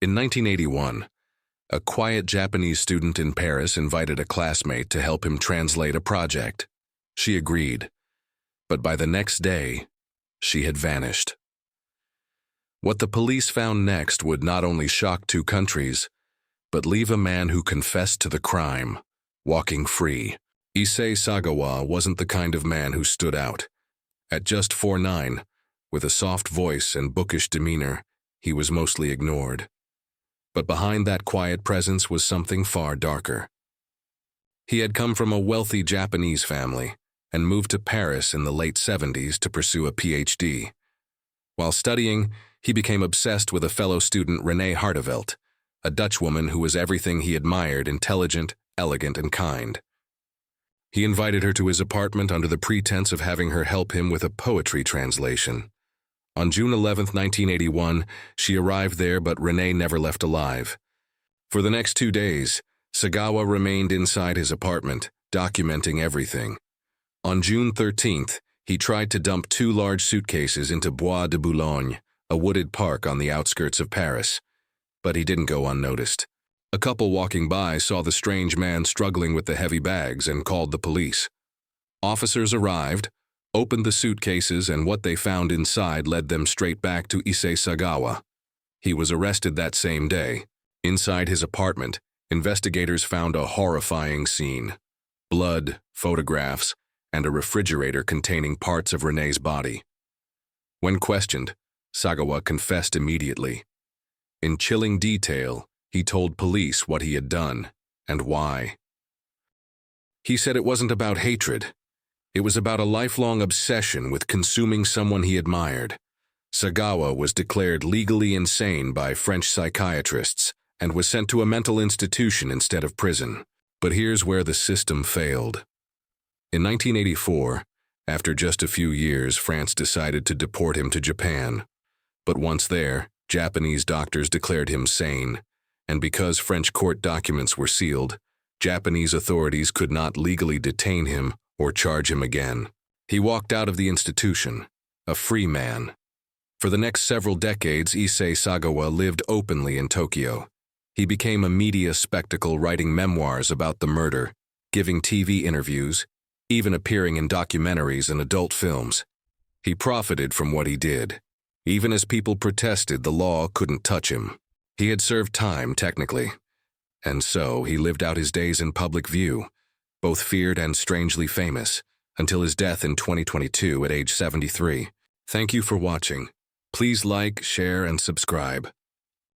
In 1981, a quiet Japanese student in Paris invited a classmate to help him translate a project. She agreed, but by the next day, she had vanished. What the police found next would not only shock two countries, but leave a man who confessed to the crime, walking free. Issei Sagawa wasn't the kind of man who stood out. At just 4'9", with a soft voice and bookish demeanor, he was mostly ignored. But behind that quiet presence was something far darker. He had come from a wealthy Japanese family and moved to Paris in the late 70s to pursue a PhD. While studying, he became obsessed with a fellow student, Renee Hartevelt, a Dutch woman who was everything he admired: intelligent, elegant, and kind. He invited her to his apartment under the pretense of having her help him with a poetry translation. On June 11, 1981, she arrived there, but Renee never left alive. For the next 2 days, Sagawa remained inside his apartment, documenting everything. On June 13th, he tried to dump 2 large suitcases into Bois de Boulogne, a wooded park on the outskirts of Paris, but he didn't go unnoticed. A couple walking by saw the strange man struggling with the heavy bags and called the police. Officers arrived, opened the suitcases, and what they found inside led them straight back to Issei Sagawa. He was arrested that same day. Inside his apartment, investigators found a horrifying scene: blood, photographs, and a refrigerator containing parts of Renee's body. When questioned, Sagawa confessed immediately. In chilling detail, he told police what he had done and why. He said it wasn't about hatred. It was about a lifelong obsession with consuming someone he admired. Sagawa was declared legally insane by French psychiatrists and was sent to a mental institution instead of prison. But here's where the system failed. In 1984, after just a few years, France decided to deport him to Japan. But once there, Japanese doctors declared him sane, and because French court documents were sealed, Japanese authorities could not legally detain him or charge him again. He walked out of the institution, a free man. For the next several decades, Issei Sagawa lived openly in Tokyo. He became a media spectacle, writing memoirs about the murder, giving TV interviews, even appearing in documentaries and adult films. He profited from what he did. Even as people protested, the law couldn't touch him. He had served time, technically, and so he lived out his days in public view, both feared and strangely famous, until his death in 2022 at age 73. Thank you for watching. Please like, share, and subscribe.